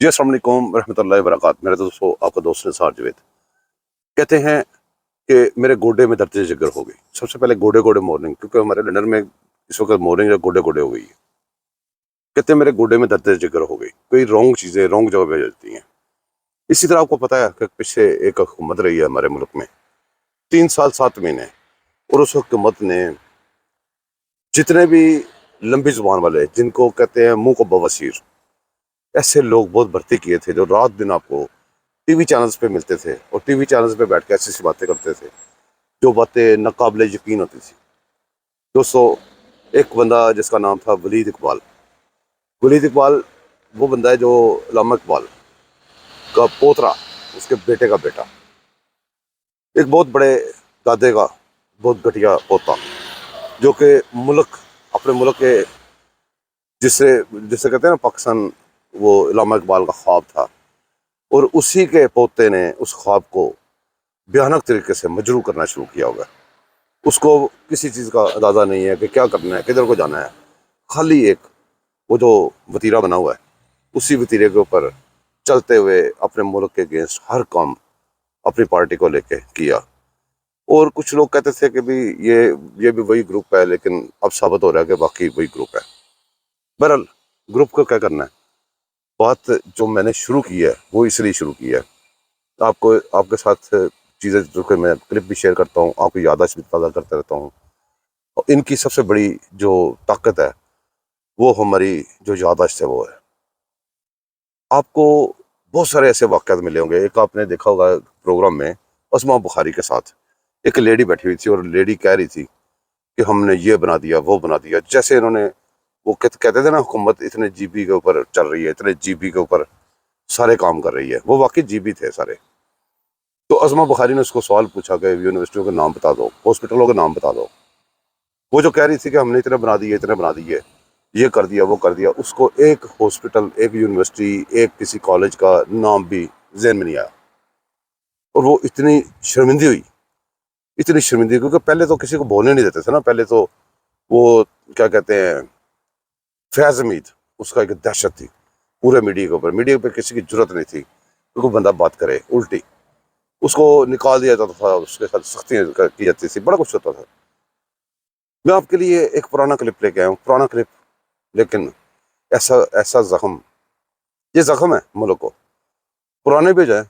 جی السلام علیکم رحمۃ اللہ وبرکاتہ. میرے دوستوں، آپ کا دوست نثار جاوید. کہتے ہیں کہ میرے گوڈے میں درد جگر ہو گئی. سب سے پہلے گوڈے مارننگ، کیونکہ ہمارے لندن میں اس وقت مارننگ یا گوڈے ہو گئی ہے. کہتے ہیں میرے گوڈے میں درد جگر ہو گئی. کوئی رانگ چیزیں رانگ جگہ پہ جاتی ہیں. اسی طرح آپ کو پتا ہے کہ پیچھے ایک حکومت رہی ہے ہمارے ملک میں 3 سال 7 مہینے، اور اس حکومت نے جتنے بھی لمبی زبان والے، جن کو کہتے ہیں منہ کو بواسیر، ایسے لوگ بہت بھرتی کیے تھے جو رات دن آپ کو ٹی وی چینلز پہ ملتے تھے، اور ٹی وی چینلز پہ بیٹھ کے ایسی باتیں کرتے تھے جو باتیں ناقابل یقین ہوتی تھی. دوستو، ایک بندہ جس کا نام تھا ولید اقبال وہ بندہ ہے جو علامہ اقبال کا پوترا، اس کے بیٹے کا بیٹا، ایک بہت بڑے دادے کا بہت گھٹیا پوتا، جو کہ اپنے ملک کے جسے کہتے ہیں نا پاکستان، وہ علامہ اقبال کا خواب تھا، اور اسی کے پوتے نے اس خواب کو بھیانک طریقے سے مجروح کرنا شروع کیا ہوگا. اس کو کسی چیز کا اندازہ نہیں ہے کہ کیا کرنا ہے، کدھر کو جانا ہے. خالی ایک وہ جو وتیرہ بنا ہوا ہے، اسی وتیرے کے اوپر چلتے ہوئے اپنے ملک کے اگینسٹ ہر کام اپنی پارٹی کو لے کے کیا. اور کچھ لوگ کہتے تھے کہ بھی یہ بھی وہی گروپ ہے، لیکن اب ثابت ہو رہا ہے کہ باقی وہی گروپ ہے. بہرحال گروپ کو کیا کرنا ہے، بات جو میں نے شروع کی ہے وہ اس لیے شروع کی ہے. آپ کے ساتھ چیزیں جو کہ میں کلپ بھی شیئر کرتا ہوں، آپ کو یادداشت بھی تازہ کرتا رہتا ہوں. اور ان کی سب سے بڑی جو طاقت ہے وہ ہماری جو یادداشت ہے وہ ہے. آپ کو بہت سارے ایسے واقعات ملے ہوں گے. ایک آپ نے دیکھا ہوگا پروگرام میں اسماء بخاری کے ساتھ ایک لیڈی بیٹھی ہوئی تھی، اور لیڈی کہہ رہی تھی کہ ہم نے یہ بنا دیا وہ بنا دیا. جیسے انہوں نے وہ کہتے تھے نا، حکومت اتنے جی بی کے اوپر چل رہی ہے، اتنے جی بی کے اوپر سارے کام کر رہی ہے. وہ واقعی جی بی تھے سارے. تو اسماء بخاری نے اس کو سوال پوچھا کہ یونیورسٹیوں کے نام بتا دو، ہاسپٹلوں کے نام بتا دو. وہ جو کہہ رہی تھی کہ ہم نے اتنے بنا دیے، یہ کر دیا وہ کر دیا، اس کو ایک ہاسپٹل، ایک یونیورسٹی، ایک کسی کالج کا نام بھی ذہن میں نہیں آیا. اور وہ اتنی شرمندی، کیونکہ پہلے تو کسی کو بولنے نہیں دیتے تھے نا. پہلے تو وہ کیا کہتے ہیں، فیض حمید، اس کا ایک دہشت تھی پورے میڈیا کے اوپر. میڈیا پہ کسی کی جرت نہیں تھی کہ کوئی بندہ بات کرے الٹی. اس کو نکال دیا جاتا تھا، اس کے ساتھ سختیاں کی جاتی تھی، بڑا کچھ ہوتا تھا. میں آپ کے لیے ایک پرانا کلپ لے کے آیا ہوں، پرانا کلپ، لیکن ایسا زخم، یہ زخم ہے ملک کو. پرانے بھی جائیں،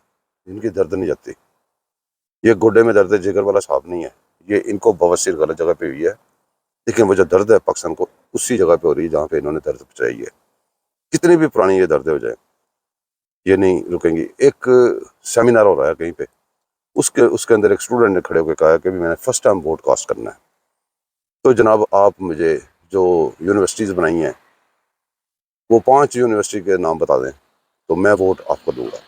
ان کی درد نہیں جاتی. یہ گوڈے میں درد جگر والا صاحب نہیں ہے، یہ ان کو بواسیر غلط جگہ پہ ہوئی ہے، لیکن وہ جو درد ہے پاکستان کو اسی جگہ پہ ہو رہی ہے جہاں پہ انہوں نے درد پہنچائی ہے. کتنی بھی پرانی یہ دردیں ہو جائیں، یہ نہیں رکیں گی. ایک سیمینار ہو رہا ہے کہیں پہ، اس کے اندر ایک اسٹوڈنٹ نے کھڑے ہو کے کہا کہ میں نے فرسٹ ٹائم ووٹ کاسٹ کرنا ہے. تو جناب، آپ مجھے جو یونیورسٹیز بنائی ہیں وہ 5 یونیورسٹی کے نام بتا دیں تو میں ووٹ آپ کو دوں گا.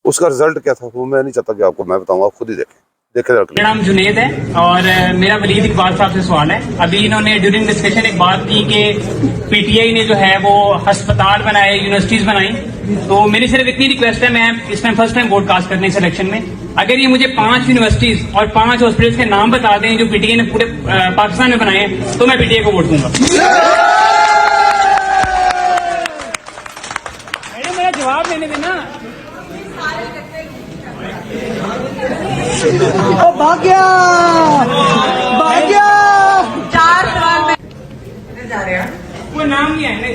اس کا رزلٹ کیا تھا وہ میں نہیں چاہتا کہ آپ کو میں بتاؤں گا، آپ خود ہی دیکھیں. میرا نام جنید ہے اور میرا ولید اقبال صاحب سے سوال ہے. ابھی انہوں نے ڈیورنگ ڈسکشن ایک بات کی کہ پی ٹی آئی نے جو ہے وہ ہسپتال بنائے، یونیورسٹیز بنائی. تو میری صرف اتنی ریکویسٹ ہے، میں اس میں فرسٹ ٹائم ووٹ کاسٹ کرنے سلیکشن میں، اگر یہ مجھے 5 یونیورسٹیز اور 5 ہاسپٹلس کے نام بتا دیں جو پی ٹی آئی نے پورے پاکستان میں بنائے ہیں، تو میں پی ٹی آئی کو ووٹ دوں گا. میرا جواب دینے دینا. بھاگیا 4 سوال میں جا رہے ہیں. کوئی نام نہیں ہے.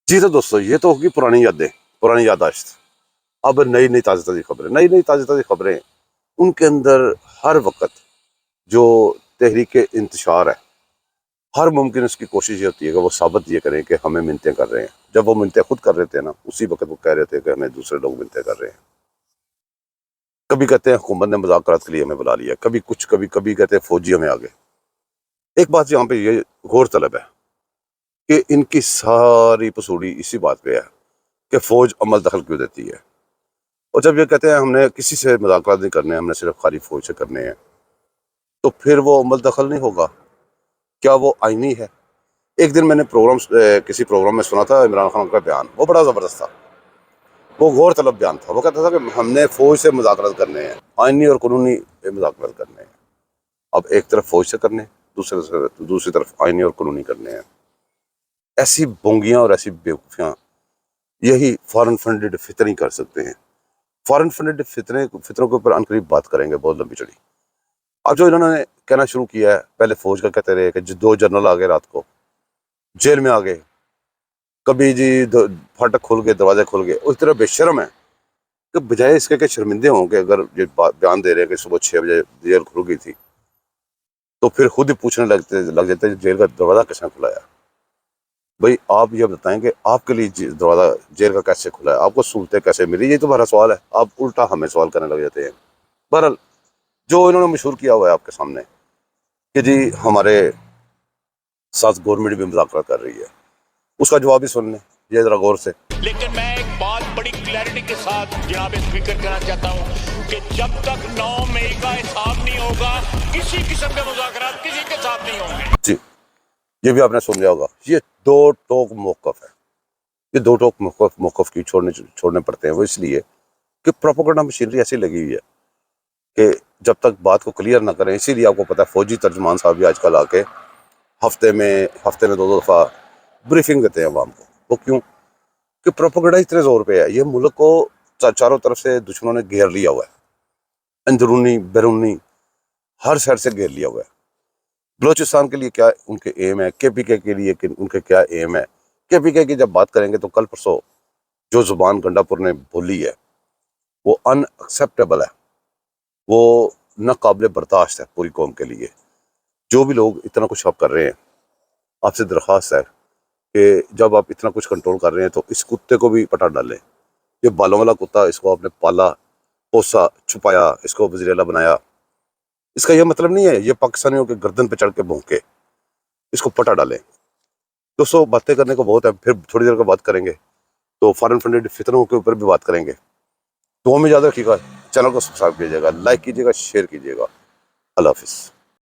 جی تو دوستو، یہ تو ہوگی پرانی یادیں، پرانی یادداشت. اب نئی تازی خبریں ان کے اندر ہر وقت جو تحریک انتشار ہے، ہر ممکن اس کی کوشش یہ ہوتی ہے کہ وہ ثابت یہ کریں کہ ہمیں منتیں کر رہے ہیں. جب وہ منتیں خود کر رہے تھے نا، اسی وقت وہ کہہ رہے تھے کہ ہمیں دوسرے لوگ منتیں کر رہے ہیں. کبھی کہتے ہیں حکومت نے مذاکرات کے لیے ہمیں بلا لیا، کبھی کہتے ہیں فوجی ہمیں آگے. ایک بات یہاں پہ یہ غور طلب ہے کہ ان کی ساری پسوڑی اسی بات پہ ہے کہ فوج عمل دخل کیوں دیتی ہے. اور جب یہ کہتے ہیں ہم نے کسی سے مذاکرات نہیں کرنے، ہم نے صرف خالی فوج سے کرنے ہیں، تو پھر وہ عمل دخل نہیں ہوگا. کیا وہ آئینی ہے؟ ایک دن میں نے کسی پروگرام میں سنا تھا عمران خان کا بیان، وہ بڑا زبردست تھا، وہ غور طلب بیان تھا۔ وہ کہتا تھا کہ ہم نے فوج سے مذاکرات کرنے ہیں، آئینی اور قانونی مذاکرات کرنے ہیں۔ اب ایک طرف فوج سے کرنے، دوسری طرف آئینی اور قانونی کرنے ہیں۔ ایسی بونگیاں اور ایسی بیوقوفیاں یہی فارن فنڈڈ فتنے کر سکتے ہیں۔ فارن فنڈڈ فتنوں کے اوپر عنقریب بات کریں گے، بہت لمبی چڑی۔ اب جو انہوں نے کہنا شروع کیا ہے، پہلے فوج کا کہتے رہے کہ 2 جنرل آ گئے رات کو جیل میں آ گئے، کبھی جی پھاٹک کھل گئے، دروازے کھل گئے۔ اس طرح بے شرم ہے کہ بجائے اس کے کہ شرمندے ہوں کہ اگر یہ بیان دے رہے ہیں کہ صبح 6 بجے جیل کھل گئی تھی، تو پھر خود ہی پوچھنے لگ جاتے جیل کا دروازہ کس نے کھلایا؟ بھائی آپ یہ بتائیں کہ آپ کے لیے دروازہ جیل کا کیسے کھلا ہے، آپ کو سہولتیں کیسے ملی؟ یہ تمہارا سوال ہے، آپ الٹا ہمیں سوال کرنے لگ جاتے ہیں۔ بہرحال جو انہوں نے مشہور کیا ہوا ہے آپ کے سامنے کہ جی ہمارے ساتھ گورنمنٹ بھی مذاکرات کر رہی ہے، اس کا جواب ہی سن لیں یہ ذرا غور سے۔ لیکن میں ایک بات بڑی کلیئرٹی کے ساتھ جناب اسپیکر کہنا چاہتا ہوں کہ جب تک 9 مئی کا حساب نہیں ہوگا، کسی قسم کے مذاکرات کسی کے ساتھ نہیں ہوں گے۔ جی یہ بھی آپ نے سن لیا ہوگا، یہ 2 ٹوک موقف ہے۔ یہ 2 ٹوک موقف کی چھوڑنے پڑتے ہیں، وہ اس لیے کہ پروپیگنڈا مشینری ایسی لگی ہوئی ہے کہ جب تک بات کو کلیئر نہ کریں، اسی لیے آپ کو پتہ ہے فوجی ترجمان صاحب بھی آج کل آ کے ہفتے میں 2 دفعہ بریفنگ دیتے ہیں عوام کو۔ وہ کیوں؟ کہ پروپیگنڈا اتنے زور پہ ہے، یہ ملک کو چاروں طرف سے دشمنوں نے گھیر لیا ہوا ہے، اندرونی بیرونی ہر سائڈ سے گھیر لیا ہوا ہے۔ بلوچستان کے لیے کیا ان کے ایم ہے، کے پی کے لیے ان کے کیا ایم ہے۔ کے پی کے کی جب بات کریں گے تو کل پرسوں جو زبان گنڈا پور نے بولی ہے وہ ان ایکسیپٹیبل ہے، وہ ناقابل برداشت ہے پوری قوم کے لیے۔ جو بھی لوگ اتنا کچھ آپ کر رہے ہیں، آپ سے درخواست ہے کہ جب آپ اتنا کچھ کنٹرول کر رہے ہیں تو اس کتے کو بھی پٹا ڈالیں۔ یہ بالوں والا کتا، اس کو آپ نے پالا پوسا چھپایا، اس کو وزیر اعلیٰ بنایا، اس کا یہ مطلب نہیں ہے یہ پاکستانیوں کے گردن پہ چڑھ کے بھونکے، اس کو پٹا ڈالیں۔ دوستوں باتیں کرنے کو بہت ہے، پھر تھوڑی دیر کا بات کریں گے تو فارن فنڈڈ فتنوں کے اوپر بھی بات کریں گے۔ تو ہمیں یاد رکھیے گا، چینل کو سبسکرائب کیجیے گا، لائک کیجیے گا، شیئر کیجیے گا۔ اللہ حافظ۔